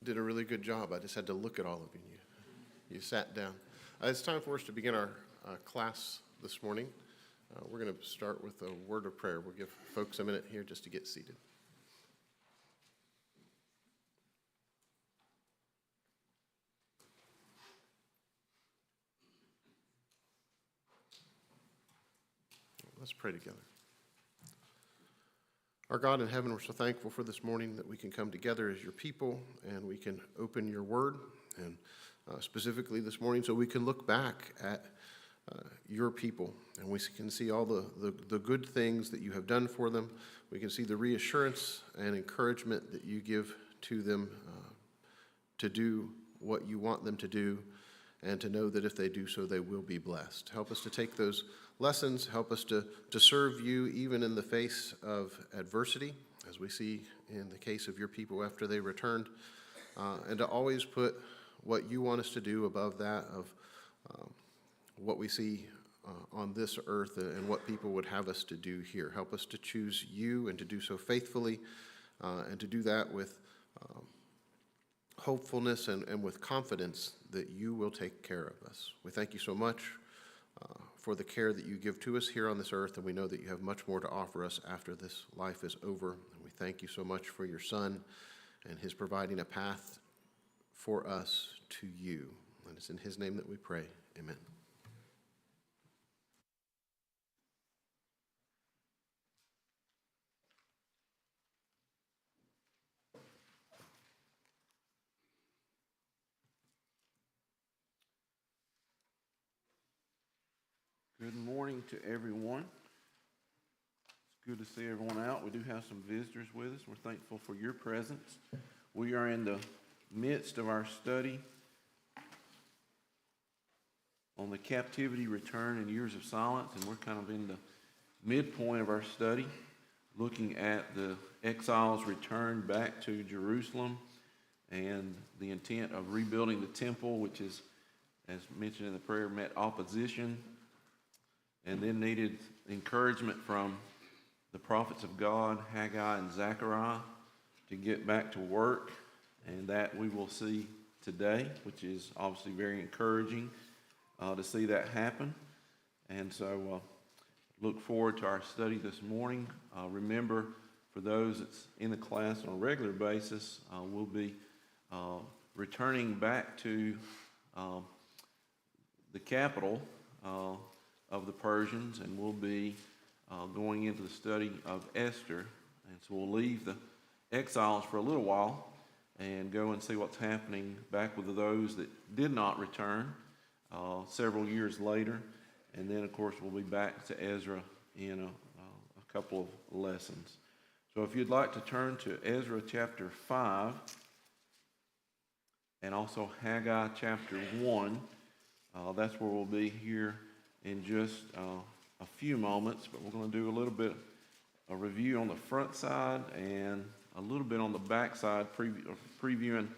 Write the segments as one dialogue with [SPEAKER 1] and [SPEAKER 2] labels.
[SPEAKER 1] did a really good job. I just had to look at all of you. You sat down. It's time for us to begin our class this morning. We're going to start with a word of prayer. We'll give folks a minute here just to get seated. Let's pray together. Our God in heaven, we're so thankful for this morning that we can come together as your people and we can open your word, and specifically this morning so we can look back at your people and we can see all the good things that you have done for them. We can see the reassurance and encouragement that you give to them to do what you want them to do, and to know that if they do so, they will be blessed. Help us to take those lessons, help us to serve you even in the face of adversity, as we see in the case of your people after they returned, and to always put what you want us to do above that of what we see on this earth and what people would have us to do here. Help us to choose you and to do so faithfully, and to do that with hopefulness and with confidence that you will take care of us. We thank you so much for the care that you give to us here on this earth, and we know that you have much more to offer us after this life is over. And we thank you so much for your Son and his providing a path for us to you. And it's in his name that we pray. Amen.
[SPEAKER 2] Good morning to everyone. It's good to see everyone out. We do have some visitors with us. We're thankful for your presence. We are in the midst of our study on the captivity, return, and years of silence, and we're kind of in the midpoint of our study, looking at the exiles' return back to Jerusalem and the intent of rebuilding the temple, which is, as mentioned in the prayer, met opposition and then needed encouragement from the prophets of God, Haggai and Zechariah, to get back to work, and that we will see today, which is obviously very encouraging to see that happen. And so look forward to our study this morning. Remember, for those that's in the class on a regular basis, we'll be returning back to the capital of the Persians, and we'll be going into the study of Esther. And so we'll leave the exiles for a little while and go and see what's happening back with those that did not return several years later. And then, of course, we'll be back to Ezra in a couple of lessons. So if you'd like to turn to Ezra chapter 5 and also Haggai chapter 1, that's where we'll be here in just a few moments, but we're going to do a little bit of a review on the front side and a little bit on the back side, previewing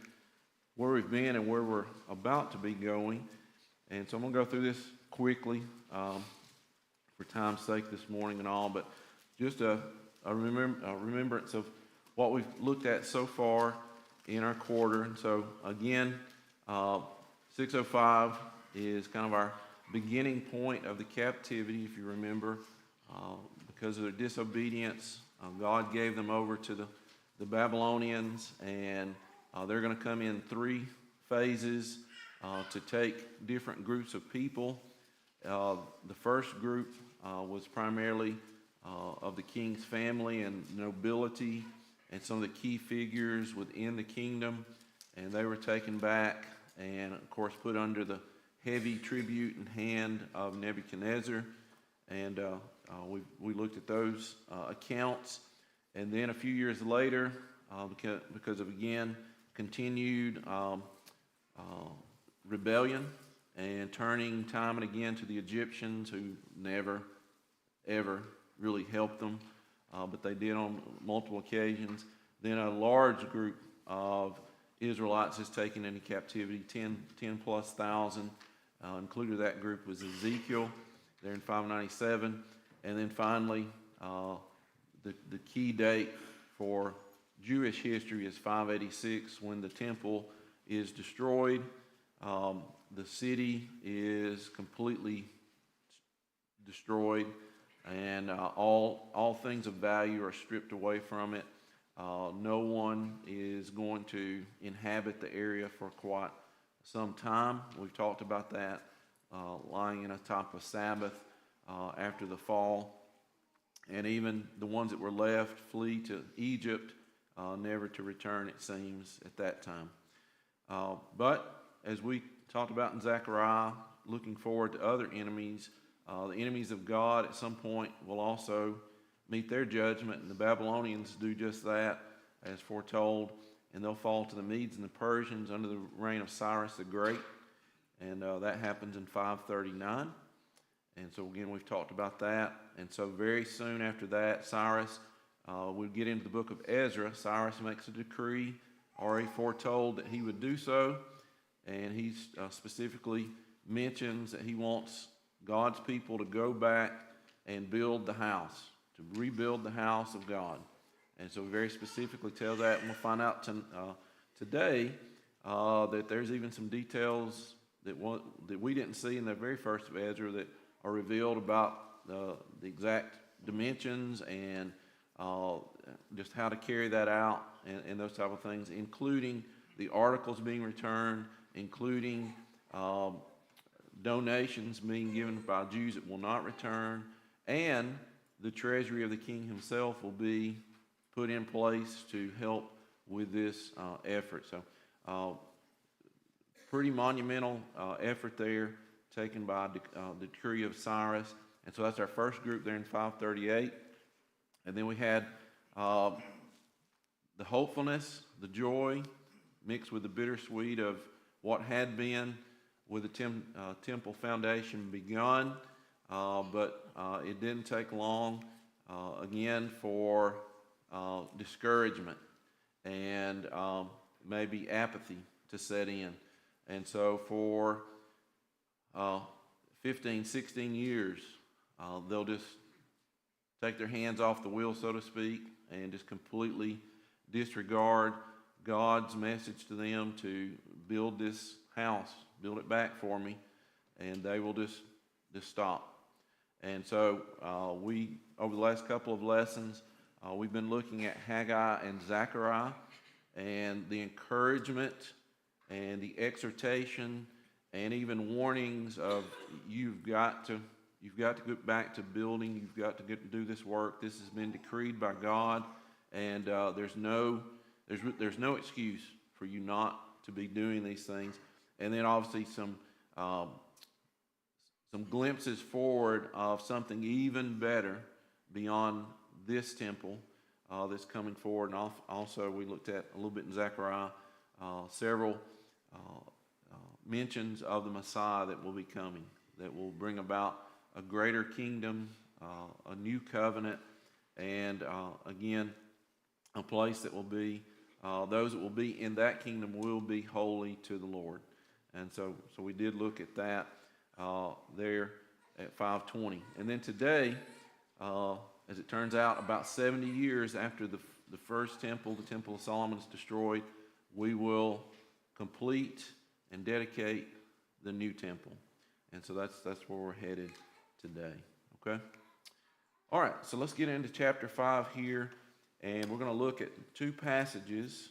[SPEAKER 2] where we've been and where we're about to be going. And so I'm going to go through this quickly for time's sake this morning and all, but just a remembrance of what we've looked at so far in our quarter. And so again, 605 is kind of our beginning point of the captivity, if you remember. Because of their disobedience, God gave them over to the Babylonians, and they're going to come in three phases to take different groups of people. The first group was primarily of the king's family and nobility and some of the key figures within the kingdom, and they were taken back and, of course, put under the heavy tribute and hand of Nebuchadnezzar, and we looked at those accounts. And then a few years later, because of, again, continued rebellion and turning time and again to the Egyptians, who never, ever really helped them, but they did on multiple occasions. Then a large group of Israelites is taken into captivity, 10 plus thousand. Included that group was Ezekiel there in 597. And then finally, the key date for Jewish history is 586 when the temple is destroyed. The city is completely destroyed, and all things of value are stripped away from it. No one is going to inhabit the area for quite some time. We've talked about that, lying in a type of Sabbath after the fall. And even the ones that were left flee to Egypt, never to return, it seems, at that time. But as we talked about in Zechariah, looking forward to other enemies, the enemies of God at some point will also meet their judgment, and the Babylonians do just that, as foretold, and they'll fall to the Medes and the Persians under the reign of Cyrus the Great, and that happens in 539. And so again, we've talked about that. And so very soon after that, Cyrus, we'll get into the book of Ezra. Cyrus makes a decree, already foretold that he would do so, and he specifically mentions that he wants God's people to go back and build the house, to rebuild the house of God. And so very specifically tell that, and we'll find out today that there's even some details that we didn't see in the very first of Ezra that are revealed about the exact dimensions and just how to carry that out and those type of things, including the articles being returned, including donations being given by Jews that will not return, and the treasury of the king himself will be put in place to help with this effort. So pretty monumental effort there taken by the decree of Cyrus. And so that's our first group there in 538. And then we had the hopefulness, the joy, mixed with the bittersweet of what had been with the temple foundation begun, but it didn't take long, again, for discouragement and maybe apathy to set in. And so for 15, 16 years, they'll just take their hands off the wheel, so to speak, and just completely disregard God's message to them to build this house, build it back for me, and they will just stop. And so we, over the last couple of lessons, we've been looking at Haggai and Zechariah and the encouragement and the exhortation and even warnings of you've got to get back to building, you've got to get to do this work. This has been decreed by God, and there's no excuse for you not to be doing these things. And then obviously some glimpses forward of something even better beyond this temple that's coming forward. And also we looked at a little bit in Zechariah, several mentions of the Messiah that will be coming, that will bring about a greater kingdom, a new covenant, and again, a place that will be, those that will be in that kingdom will be holy to the Lord. And so we did look at that there at 520. And then today, as it turns out, about 70 years after the first temple, the Temple of Solomon, is destroyed, we will complete and dedicate the new temple. And so that's where we're headed today. Okay? All right, so let's get into chapter 5 here, and we're going to look at two passages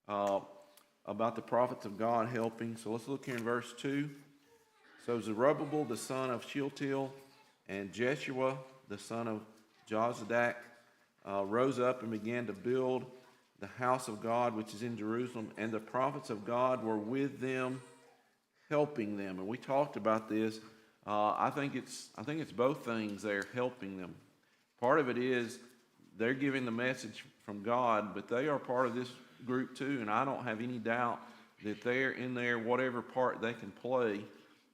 [SPEAKER 2] about the prophets of God helping. So let's look here in verse 2. So Zerubbabel, the son of Shealtiel, and Jeshua, the son of Jozadak, rose up and began to build the house of God, which is in Jerusalem, and the prophets of God were with them, helping them. And we talked about this. I think it's both things there, helping them. Part of it is they're giving the message from God, but they are part of this group too, and I don't have any doubt that they're in there, whatever part they can play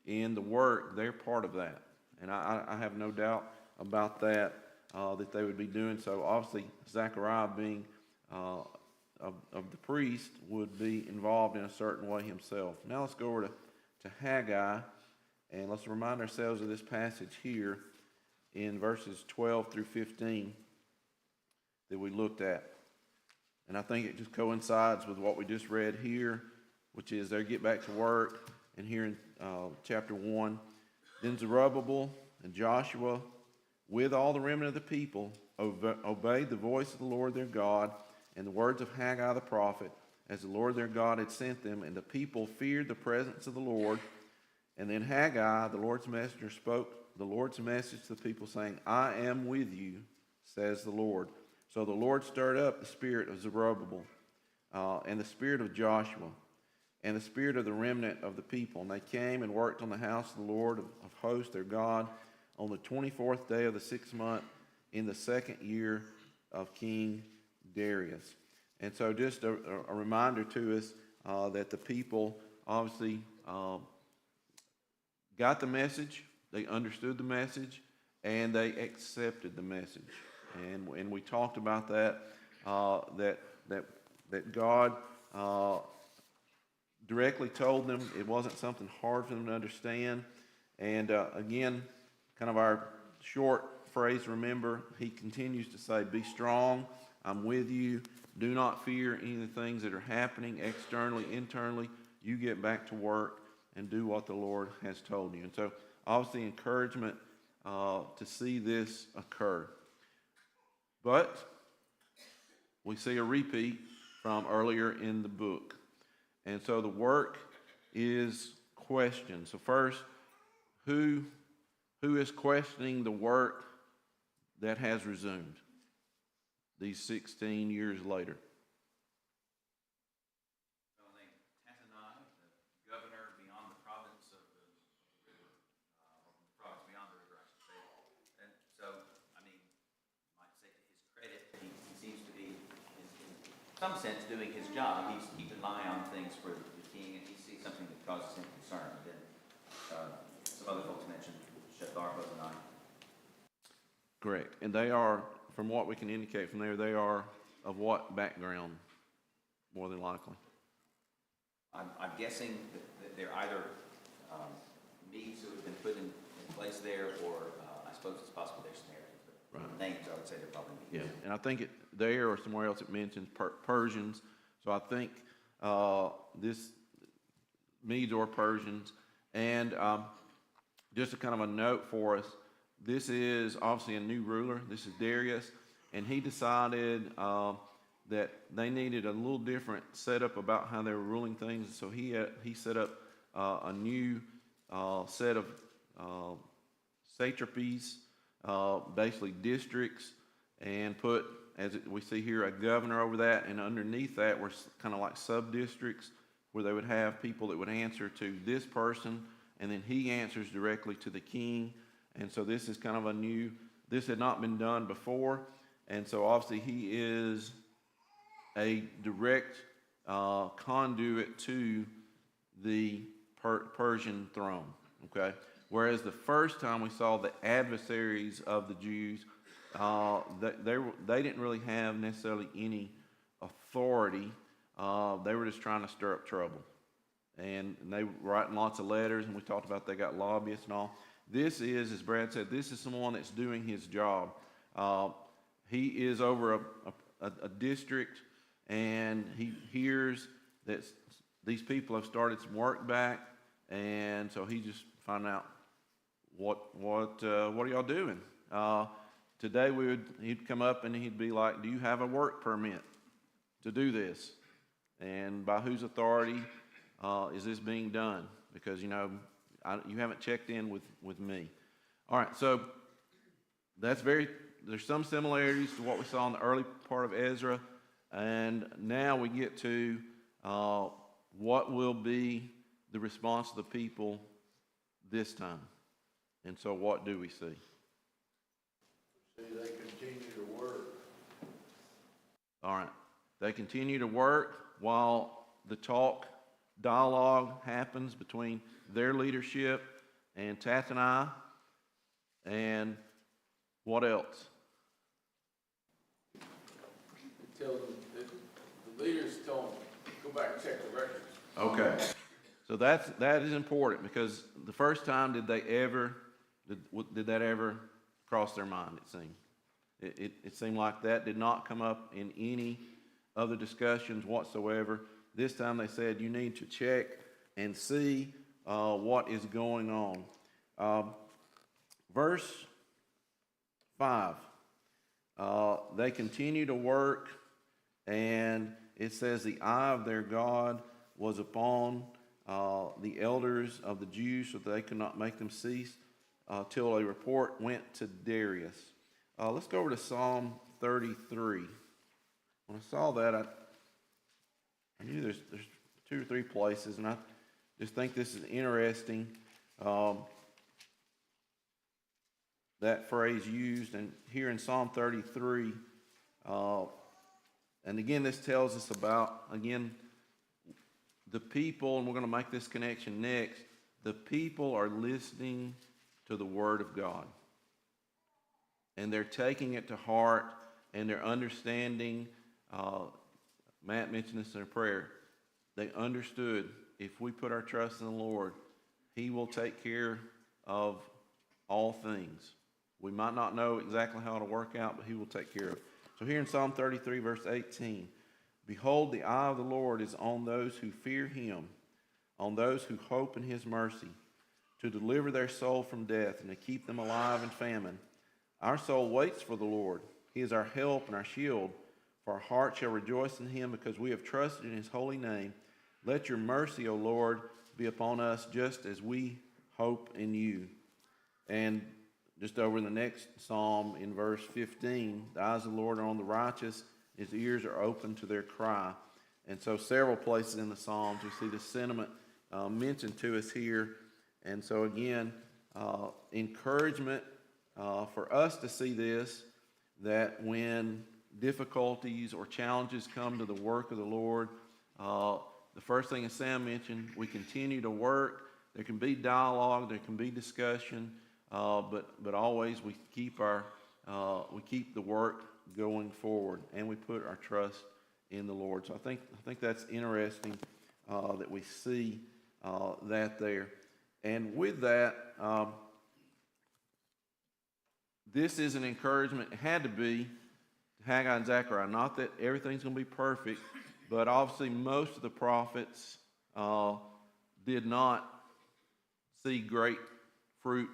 [SPEAKER 2] in the work, they're part of that. And I have no doubt about that, that they would be doing so. Obviously, Zechariah, being of the priest, would be involved in a certain way himself. Now let's go over to Haggai, and let's remind ourselves of this passage here in verses 12 through 15 that we looked at. And I think it just coincides with what we just read here, which is they get back to work. And here in chapter 1, then Zerubbabel and Joshua, with all the remnant of the people, obeyed the voice of the Lord their God and the words of Haggai the prophet, as the Lord their God had sent them, and the people feared the presence of the Lord. And then Haggai, the Lord's messenger, spoke the Lord's message to the people, saying, I am with you, says the Lord. So the Lord stirred up the spirit of Zerubbabel and the spirit of Joshua and the spirit of the remnant of the people. And they came and worked on the house of the Lord of hosts, their God, on the 24th day of the 6th month in the 2nd year of King Darius. And so just a reminder to us that the people obviously got the message, they understood the message, and they accepted the message. And we talked about that, that God directly told them. It wasn't something hard for them to understand. And again, kind of our short phrase, remember, he continues to say, be strong, I'm with you, do not fear any of the things that are happening externally, internally. You get back to work and do what the Lord has told you. And so obviously encouragement to see this occur. But we see a repeat from earlier in the book. And so the work is questioned. So first, who is questioning the work that has resumed these 16 years later?
[SPEAKER 3] Some sense doing his job. He's keeping an eye on things for the king, and he sees something that causes him concern. And then some other folks mentioned Shethar, and I.
[SPEAKER 2] Correct. And they are, from what we can indicate from there, they are of what background, more than likely?
[SPEAKER 3] I'm guessing that they're either Medes who have been put in place there, or I suppose it's possible they're Samaritans. But right. Names, I would say they're probably Medes.
[SPEAKER 2] Yeah, and I think there or somewhere else it mentions Persians. So I think this Medes or Persians. And just a kind of a note for us, this is obviously a new ruler. This is Darius, and he decided that they needed a little different setup about how they were ruling things. So he set up a new set of satrapies, basically districts, and put, as we see here, a governor over that, and underneath that were kind of like sub-districts where they would have people that would answer to this person, and then he answers directly to the king. And so this is kind of a new, this had not been done before, and so obviously he is a direct conduit to the Persian throne, okay? Whereas the first time we saw the adversaries of the Jews, they didn't really have necessarily any authority. They were just trying to stir up trouble. And they were writing lots of letters, and we talked about they got lobbyists and all. This is, as Brad said, this is someone that's doing his job. He is over a district, and he hears that these people have started some work back, and so he just found out what are y'all doing? Today he'd come up and he'd be like, do you have a work permit to do this? And by whose authority is this being done? Because, you haven't checked in with me. All right, so there's some similarities to what we saw in the early part of Ezra. And now we get to what will be the response of the people this time. And so what do we see?
[SPEAKER 4] See, they continue to work.
[SPEAKER 2] All right. They continue to work while the dialogue happens between their leadership and Tattenai. And what else?
[SPEAKER 4] They tell them, the leaders tell them, go back and check the records.
[SPEAKER 2] Okay. So that is important, because the first time did that ever cross their mind, it seemed. It seemed like that did not come up in any other discussions whatsoever. This time they said you need to check and see what is going on. Verse 5, they continue to work, and it says the eye of their God was upon the elders of the Jews, so that they could not make them cease till a report went to Darius. Let's go over to Psalm 33. When I saw that, I knew there's 2 or 3 places, and I just think this is interesting. That phrase used, and here in Psalm 33, and again, this tells us about, again, the people, and we're going to make this connection next. The people are listening to the Word of God, and they're taking it to heart, and they're understanding. Matt mentioned this in a prayer. They understood if we put our trust in the Lord, He will take care of all things. We might not know exactly how it'll work out, but He will take care of it. So here in Psalm 33, verse 18, behold, the eye of the Lord is on those who fear Him, on those who hope in His mercy, to deliver their soul from death and to keep them alive in famine. Our soul waits for the Lord. He is our help and our shield. For our heart shall rejoice in Him, because we have trusted in His holy name. Let your mercy, O Lord, be upon us, just as we hope in you. And just over in the next psalm, in verse 15, the eyes of the Lord are on the righteous, His ears are open to their cry. And so several places in the Psalms, we see the sentiment mentioned to us here. And so again, encouragement for us to see this, that when difficulties or challenges come to the work of the Lord, the first thing as Sam mentioned, we continue to work. There can be dialogue, there can be discussion, but always we keep the work going forward, and we put our trust in the Lord. So I think that's interesting that we see that there. And with that, this is an encouragement. It had to be to Haggai and Zechariah. Not that everything's going to be perfect, but obviously most of the prophets did not see great fruit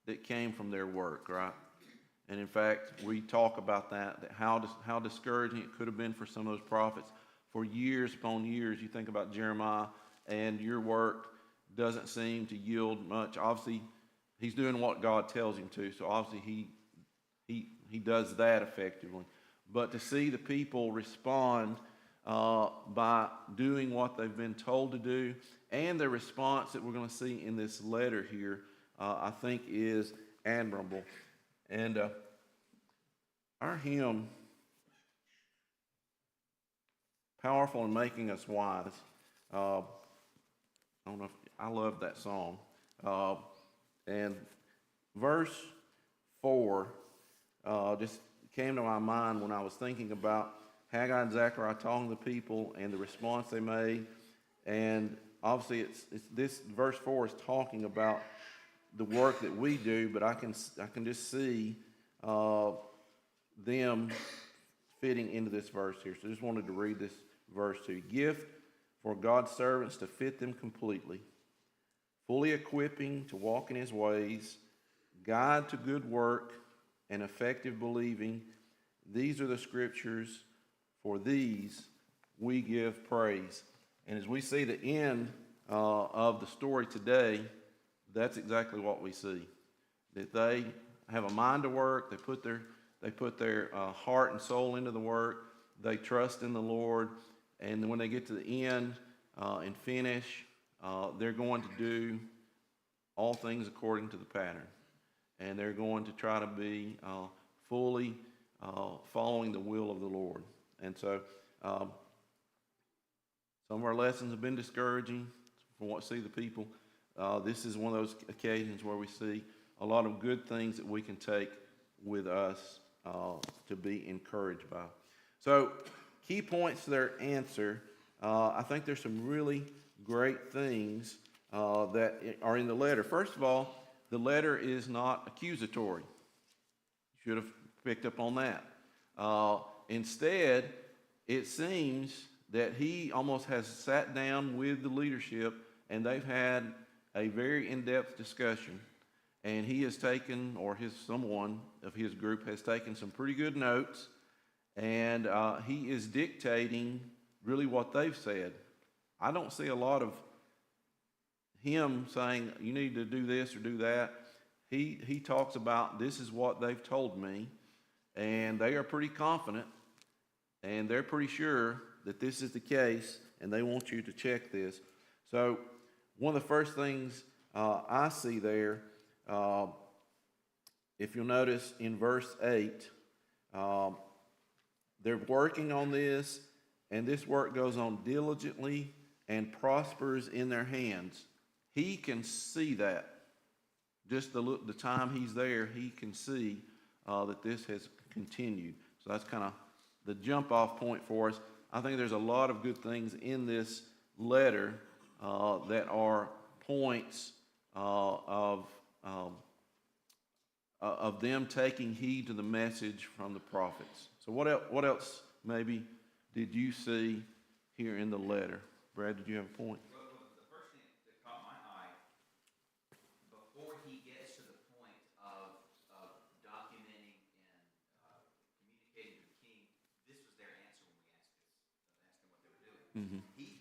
[SPEAKER 2] that came from their work, right? And in fact, we talk about that how discouraging it could have been for some of those prophets for years upon years. You think about Jeremiah, and your work doesn't seem to yield much. Obviously, he's doing what God tells him to, so obviously he does that effectively. But to see the people respond by doing what they've been told to do, and the response that we're going to see in this letter here, I think is admirable. And our hymn, Powerful in Making Us Wise, I don't know if I love that song. And verse 4 just came to my mind when I was thinking about Haggai and Zechariah talking to the people and the response they made. And obviously, it's this verse 4 is talking about the work that we do, but I can just see them fitting into this verse here. So I just wanted to read this verse to you. Gift for God's servants to fit them completely, fully equipping to walk in His ways, guide to good work and effective believing. These are the scriptures. For these we give praise. And as we see the end of the story today, that's exactly what we see. That they have a mind to work. They put their heart and soul into the work. They trust in the Lord. And then when they get to the end and finish, they're going to do all things according to the pattern. And they're going to try to be fully following the will of the Lord. And so some of our lessons have been discouraging from what see the people. This is one of those occasions where we see a lot of good things that we can take with us to be encouraged by. So key points to their answer. I think there's some really great things that are in the letter. First of all, the letter is not accusatory. You should have picked up on that. Instead, it seems that he almost has sat down with the leadership and they've had a very in-depth discussion. And he has taken, or someone of his group has taken some pretty good notes, and he is dictating really what they've said. I don't see a lot of him saying, you need to do this or do that. He talks about, this is what they've told me, and they are pretty confident, and they're pretty sure that this is the case, and they want you to check this. So one of the first things I see there, if you'll notice in verse 8, they're working on this, and this work goes on diligently and prospers in their hands. He can see that. Just the time he's there, he can see that this has continued. So that's kind of the jump-off point for us. I think there's a lot of good things in this letter that are points of them taking heed to the message from the prophets. So what else maybe did you see here in the letter? Brad, did you have a point?
[SPEAKER 3] Well, the first thing that caught my eye, before he gets to the point of documenting and communicating to the king, this was their answer when we asked him what they were doing.
[SPEAKER 2] Mm-hmm.
[SPEAKER 3] He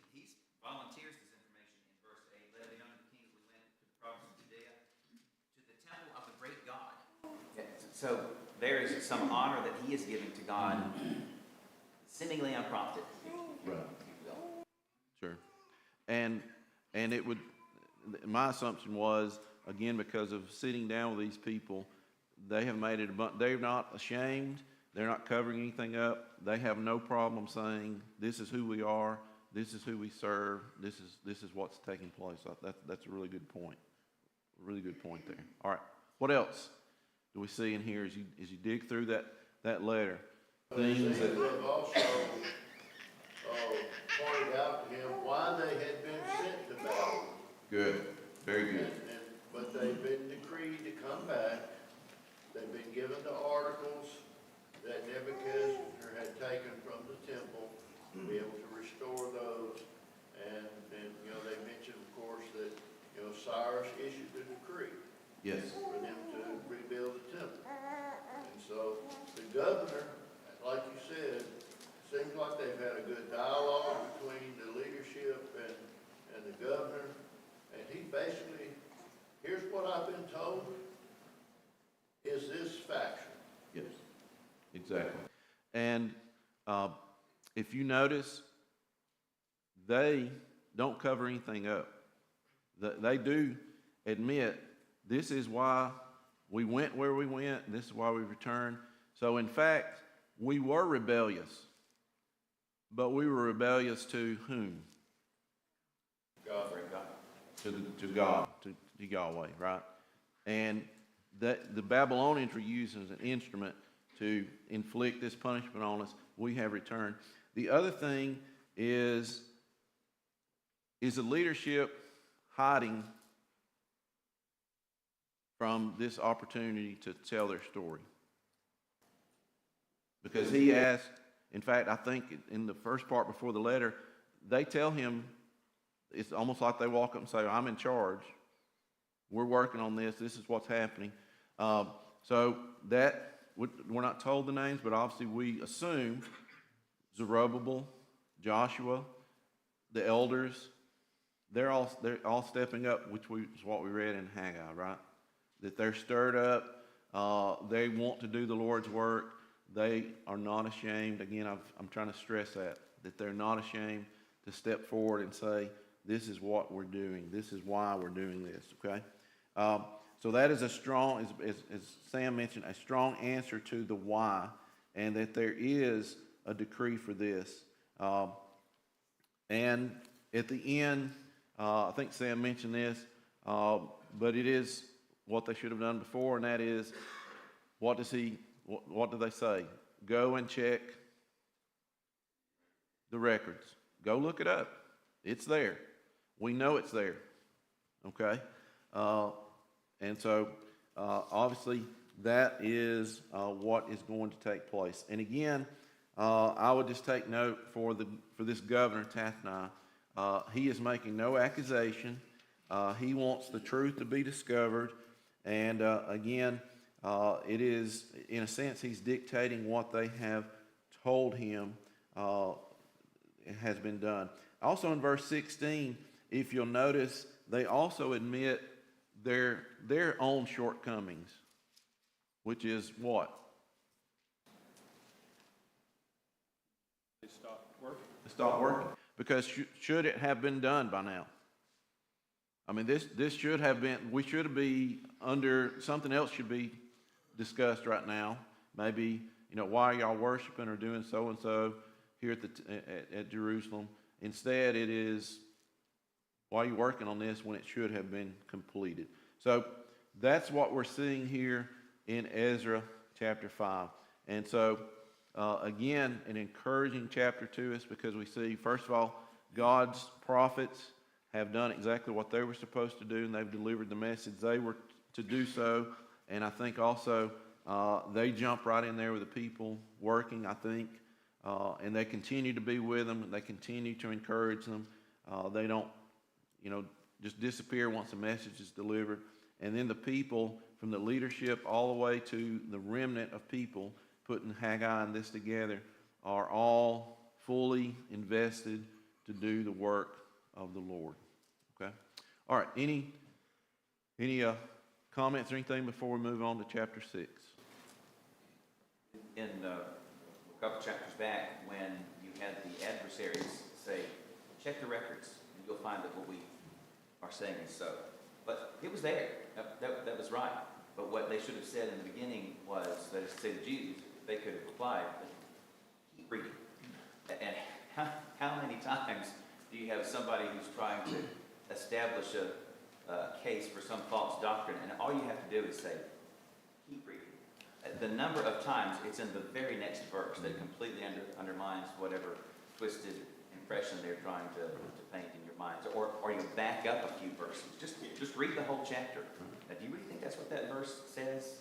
[SPEAKER 3] volunteers this information in verse 8, let it be known to the king that we went to the province of Judea, to the temple of the great God. So there is some honor that he is giving to God, seemingly unprompted.
[SPEAKER 2] Right. Sure. And it would, my assumption was, again, because of sitting down with these people, they have made it, they're not ashamed, they're not covering anything up, they have no problem saying, this is who we are, this is who we serve, this is what's taking place. That's a really good point. A really good point there. All right. What else do we see in here as you dig through that letter? Things that
[SPEAKER 5] they've also pointed out to him why they had been sent to Babylon.
[SPEAKER 2] good, very good.
[SPEAKER 5] But they've been decreed to come back. They've been given the articles that Nebuchadnezzar had taken from the temple to be able to restore those. And they mentioned, of course, that Cyrus issued a decree.
[SPEAKER 2] Yes.
[SPEAKER 5] For them to rebuild the temple. And so the governor, like you said, seems like they've had a good dialogue between the leadership and the governor. And he basically, here's what I've been told, is this factual?
[SPEAKER 2] Yes, exactly. And if you notice, they don't cover anything up. They do admit, this is why we went where we went, and this is why we returned. So in fact, we were rebellious, but we were rebellious to whom?
[SPEAKER 5] God.
[SPEAKER 2] To God, to Yahweh, right? And that the Babylonians were used as an instrument to inflict this punishment on us. We have returned. The other thing is the leadership hiding from this opportunity to tell their story? Because he asked, in fact, I think in the first part before the letter, they tell him, it's almost like they walk up and say, I'm in charge. We're working on this. This is what's happening. So that, we're not told the names, but obviously we assume Zerubbabel, Joshua, the elders, they're all stepping up, which is what we read in Haggai, right? That they're stirred up. They want to do the Lord's work. They are not ashamed. Again, I'm trying to stress that they're not ashamed to step forward and say, this is what we're doing. This is why we're doing this, okay? So that is a strong, as Sam mentioned, a strong answer to the why, and that there is a decree for this. And at the end, I think Sam mentioned this, but it is what they should have done before, and that is, what do they say? Go and check the records. Go look it up. It's there. We know it's there. Okay? And so, obviously, that is what is going to take place. And again, I would just take note for this governor, Tatnai. He is making no accusation. He wants the truth to be discovered. And again, it is, in a sense, he's dictating what they have told him has been done. Also in verse 16, if you'll notice, they also admit their own shortcomings, which is what?
[SPEAKER 4] They stopped working.
[SPEAKER 2] Stop working. Because should it have been done by now? I mean, this should have been, we should be under, something else should be discussed right now. Maybe, why are y'all worshiping or doing so and so here at Jerusalem? Instead, it is, why are you working on this when it should have been completed? So that's what we're seeing here in Ezra chapter 5. And so, again, an encouraging chapter to us, because we see, first of all, God's prophets have done exactly what they were supposed to do, and they've delivered the message they were to do so. And I think also they jump right in there with the people working, I think, and they continue to be with them, and they continue to encourage them. They don't, just disappear once the message is delivered. And then the people, from the leadership all the way to the remnant of people putting Haggai and this together, are all fully invested to do the work of the Lord. Okay? All right, any comments or anything before we move on to chapter 6?
[SPEAKER 3] In a couple chapters back, when you had the adversaries say, check the records, and you'll find that what we are saying is so. But it was there. That was right. But what they should have said in the beginning was, that is to say the Jews, they could have replied, keep reading. And how many times do you have somebody who's trying to establish a case for some false doctrine, and all you have to do is say, keep reading. The number of times it's in the very next verse that completely undermines whatever twisted impression they're trying to paint in your minds. Or you back up a few verses. Just read the whole chapter. Now, do you really think that's what that verse says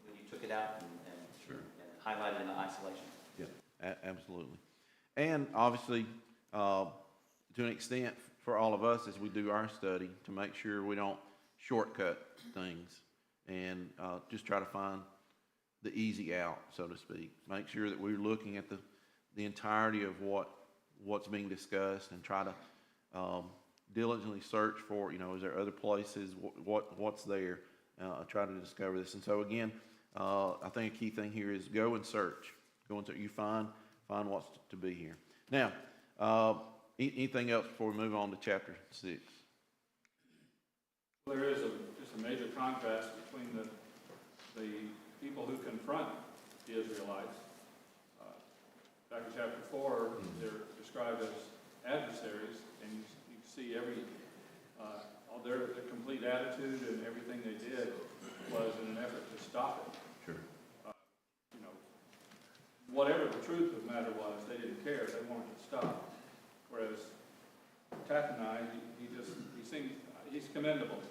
[SPEAKER 3] when you took it out and highlighted it in isolation?
[SPEAKER 2] Yeah, absolutely. And obviously, to an extent, for all of us as we do our study, to make sure we don't shortcut things and just try to find the easy out, so to speak. Make sure that we're looking at the entirety of what's being discussed, and try to diligently search for, is there other places, what's there, try to discover this. And so again, I think a key thing here is go and search. Go and search. You find what's to be here. Now, anything else before we move on to chapter 6?
[SPEAKER 6] There is just a major contrast between the people who confront the Israelites. Back in chapter 4, they're described as adversaries, and you see their complete attitude and everything they did was in an effort to stop it.
[SPEAKER 2] Sure.
[SPEAKER 6] Whatever the truth of the matter was, they didn't care. They wanted to stop. Whereas Tatnai, he's commendable.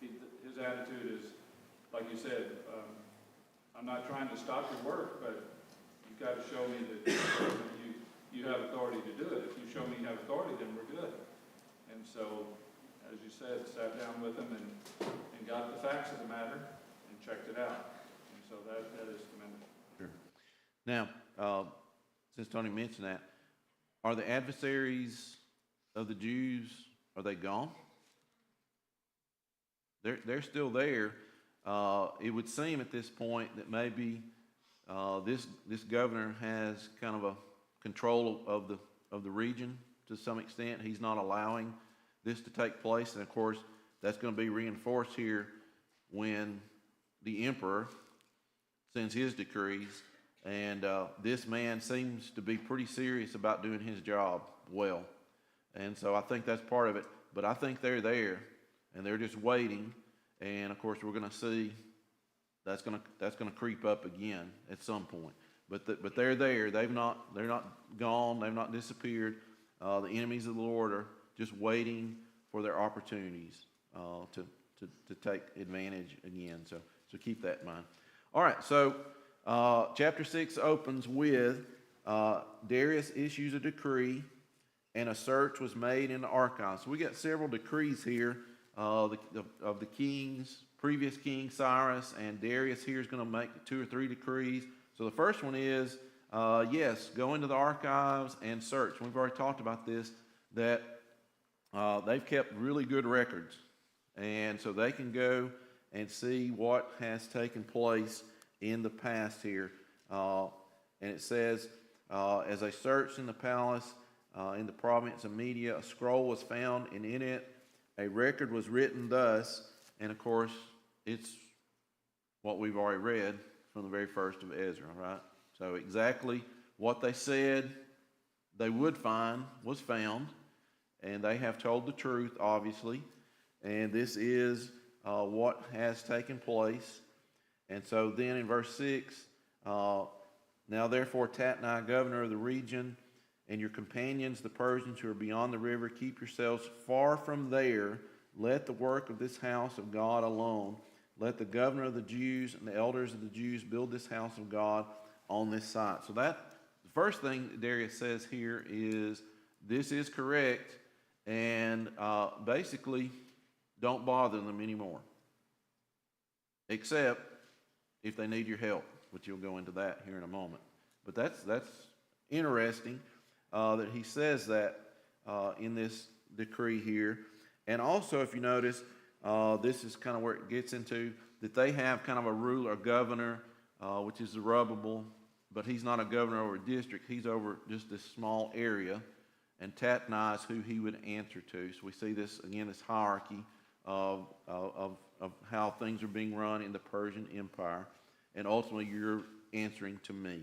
[SPEAKER 6] His attitude is, like you said, I'm not trying to stop your work, but you've got to show me that you have authority to do it. If you show me you have authority, then we're good. And so, as you said, sat down with them and got the facts of the matter and checked it out. And so that is commendable.
[SPEAKER 2] Sure. Now, since Tony mentioned that, are the adversaries of the Jews, are they gone? They're still there. It would seem at this point that maybe this governor has kind of a control of the region to some extent. He's not allowing this to take place, and of course that's going to be reinforced here when the emperor sends his decrees. And this man seems to be pretty serious about doing his job well. And so I think that's part of it. But I think they're there, and they're just waiting. And of course, we're going to see that's going to creep up again at some point. But they're there. They're not gone. They've not disappeared. The enemies of the Lord are just waiting for their opportunities to take advantage again. So keep that in mind. All right. So chapter 6 opens with Darius issues a decree, and a search was made in the archives. So we got several decrees here of the kings, previous King Cyrus, and Darius here is going to make 2 or 3 decrees. So the first one is, yes, go into the archives and search. We've already talked about this, that they've kept really good records. And so they can go and see what has taken place in the past here. And it says, as they searched in the palace, in the province of Media, a scroll was found, and in it a record was written thus. And of course, it's what we've already read from the very first of Ezra, right? So exactly what they said they would find was found, and they have told the truth, obviously. And this is what has taken place. And so then in verse 6, now therefore Tatnai, governor of the region, and your companions, the Persians who are beyond the river, keep yourselves far from there. Let the work of this house of God alone. Let the governor of the Jews and the elders of the Jews build this house of God on this site. So that, the first thing that Darius says here is, this is correct, and basically, don't bother them anymore. Except if they need your help, which you'll go into that here in a moment. But that's interesting that he says that in this decree here. And also, if you notice, this is kind of where it gets into that they have kind of a ruler, a governor, which is Zerubbabel, but he's not a governor over a district. He's over just this small area. And Tatnai is who he would answer to. So we see this, again, this hierarchy of how things are being run in the Persian Empire. And ultimately, you're answering to me,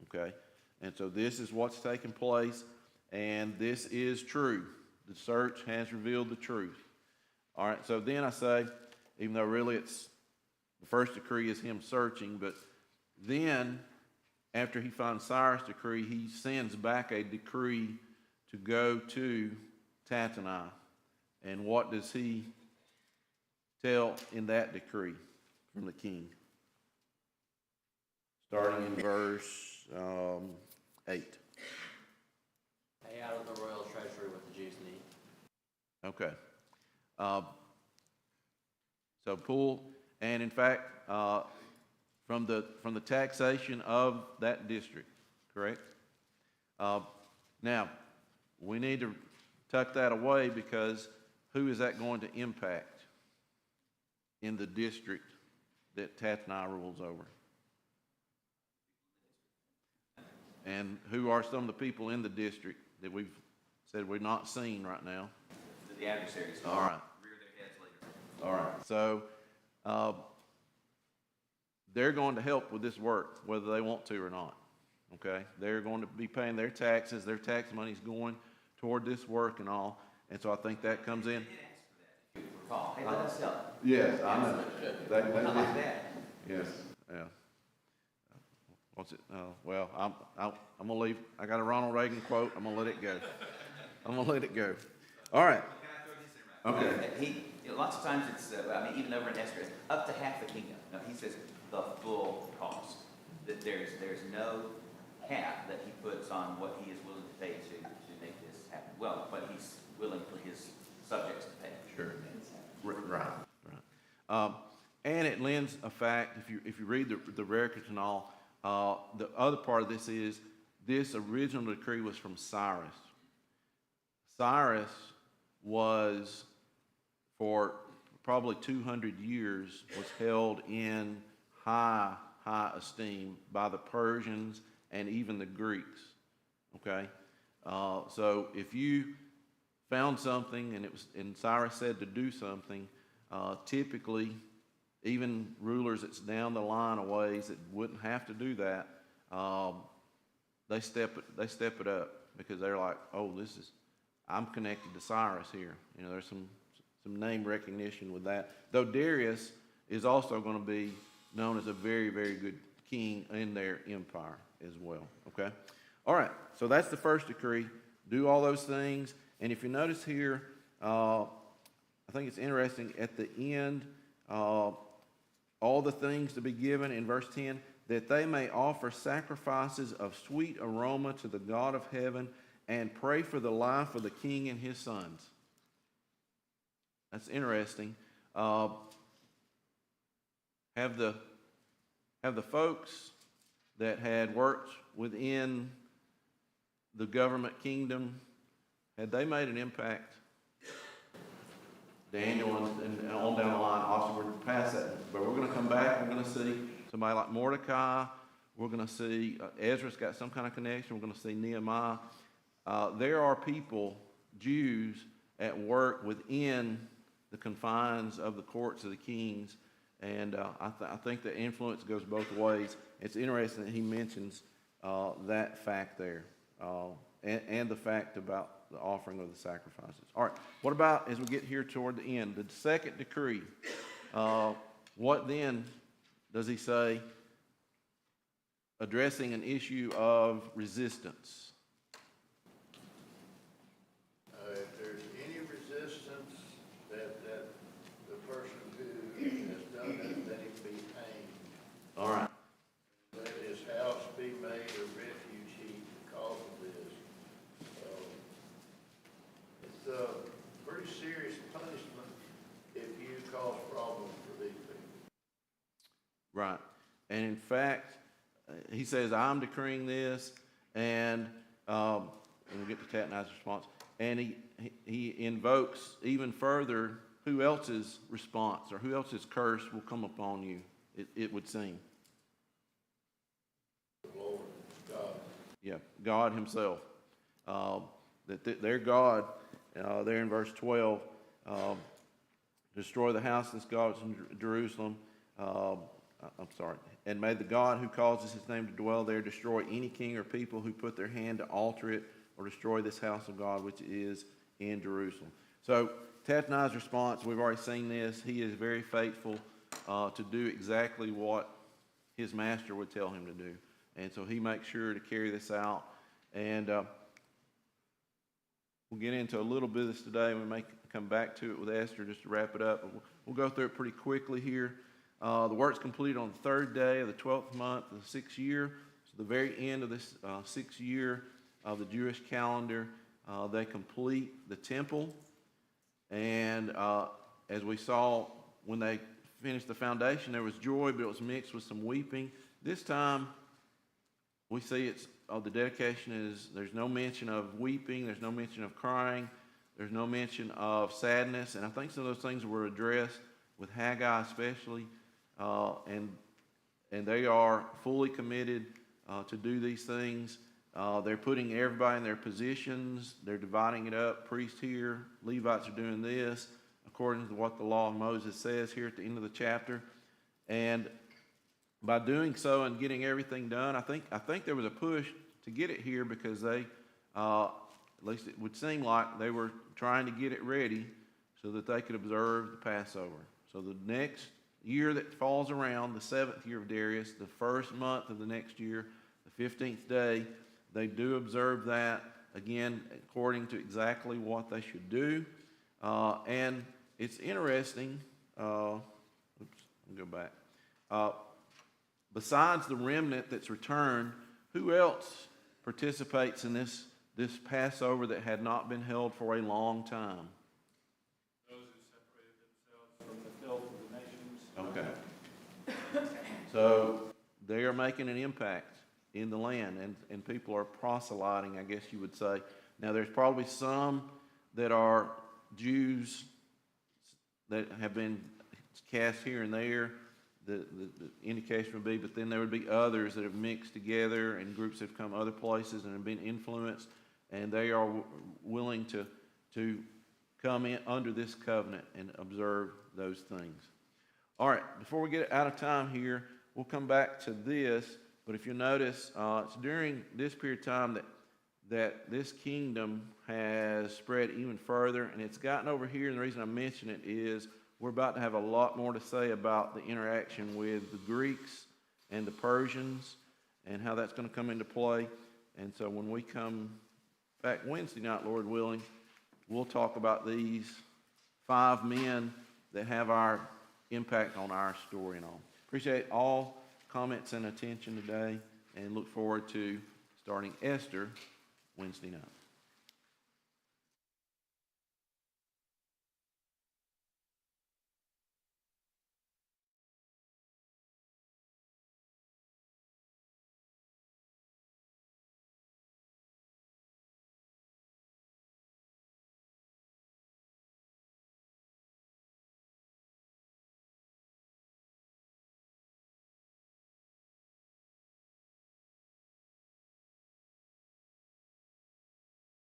[SPEAKER 2] okay? And so this is what's taking place, and this is true. The search has revealed the truth. All right, so then I say, even though really it's, the first decree is him searching, but then after he finds Cyrus' decree, he sends back a decree to go to Tatnai. And what does he tell in that decree from the king? Starting in verse 8.
[SPEAKER 7] Pay out of the royal treasury what the Jews need.
[SPEAKER 2] Okay. So pull, and in fact, from the taxation of that district, correct? Now, we need to tuck that away, because who is that going to impact in the district that Tatnai rules over? And who are some of the people in the district that we've said we're not seeing right now?
[SPEAKER 3] The adversaries.
[SPEAKER 2] All right.
[SPEAKER 3] Rear their heads later.
[SPEAKER 2] All right. So they're going to help with this work, whether they want to or not. Okay? They're going to be paying their taxes. Their tax money's going toward this work and all. And so I think that comes in.
[SPEAKER 3] They did ask for that, if you recall. Hey, let us help.
[SPEAKER 2] Yes, I know.
[SPEAKER 3] Not like that.
[SPEAKER 2] Yes, yeah. What's it? Well, I'm gonna leave. I got a Ronald Reagan quote. I'm gonna let it go. I'm gonna let it go. All right.
[SPEAKER 3] Can I throw this in right?
[SPEAKER 2] Okay.
[SPEAKER 3] Lots of times it's, even over in Ezra, it's up to half the kingdom. No, he says the full cost. That there's no cap that he puts on what he is willing to pay to make this happen. Well, what he's willing for his subjects to pay.
[SPEAKER 2] Sure. Right. And it lends a fact, if you read the records and all, the other part of this is, this original decree was from Cyrus. Cyrus was, for probably 200 years, was held in high esteem by the Persians and even the Greeks, okay? So if you found something and Cyrus said to do something, typically, even rulers that's down the line a ways that wouldn't have to do that, they step it up, because they're like, oh, I'm connected to Cyrus here. You know, there's some name recognition with that. Though Darius is also going to be known as a very, very good king in their empire as well. Okay? All right, so that's the first decree. Do all those things. And if you notice here, I think it's interesting, at the end, all the things to be given in verse 10, that they may offer sacrifices of sweet aroma to the God of heaven and pray for the life of the king and his sons. That's interesting. Have the folks that had worked within the government kingdom, had they made an impact? Daniel and on down the line, obviously we're past that, but we're going to come back, we're going to see somebody like Mordecai, we're going to see Ezra's got some kind of connection, we're going to see Nehemiah. There are people, Jews, at work within the confines of the courts of the kings, and I think the influence goes both ways. It's interesting that he mentions that fact there, and the fact about the offering of the sacrifices. All right, what about as we get here toward the end, the second decree? What then does he say addressing an issue of resistance?
[SPEAKER 5] If there's any resistance, that the person who has done it, that he be hanged.
[SPEAKER 2] All right.
[SPEAKER 5] Let his house be made a refuge heap because of this. It's a pretty serious punishment if you cause problems for these people.
[SPEAKER 2] Right. And in fact, he says, I'm decreeing this, and we'll get to Tatnai's response. And he invokes even further who else's response or who else's curse will come upon you, it would seem.
[SPEAKER 5] The Lord, God.
[SPEAKER 2] Yeah, God himself. That their God, there in verse 12, destroy the house of this God in Jerusalem. I'm sorry. And may the God who causes his name to dwell there destroy any king or people who put their hand to alter it or destroy this house of God which is in Jerusalem. So Tatnai's response, we've already seen this. He is very faithful to do exactly what his master would tell him to do. And so he makes sure to carry this out. And we'll get into a little bit of this today. We may come back to it with Esther just to wrap it up. But we'll go through it pretty quickly here. The work's completed on the third day of the 12th month of the 6th year. So the very end of this 6th year of the Jewish calendar, they complete the temple. And as we saw, when they finished the foundation, there was joy, but it was mixed with some weeping. This time, we see it's the dedication is there's no mention of weeping, there's no mention of crying, there's no mention of sadness, and I think some of those things were addressed with Haggai especially, and they are fully committed to do these things. They're putting everybody in their positions. They're dividing it up. Priests here, Levites are doing this according to what the law of Moses says here at the end of the chapter. And by doing so and getting everything done, I think there was a push to get it here because they, at least it would seem like they were trying to get it ready so that they could observe the Passover. So the next year that falls around, the 7th year of Darius, the first month of the next year, the 15th day, they do observe that, again, according to exactly what they should do. And it's interesting, let me go back. Besides the remnant that's returned, who else participates in this Passover that had not been held for a long time?
[SPEAKER 6] Those who separated themselves from the filth of the nations.
[SPEAKER 2] Okay. So they are making an impact in the land, and people are proselyting, I guess you would say. Now, there's probably some that are Jews that have been cast here and there. The indication would be, but then there would be others that have mixed together, and groups have come other places and have been influenced, and they are willing to come in under this covenant and observe those things. All right, before we get out of time here, we'll come back to this, but if you notice, it's during this period of time that this kingdom has spread even further, and it's gotten over here, and the reason I mention it is we're about to have a lot more to say about the interaction with the Greeks and the Persians and how that's going to come into play. And so when we come back Wednesday night, Lord willing, we'll talk about these 5 men that have our impact on our story and all. Appreciate all comments and attention today, and look forward to starting Esther Wednesday night.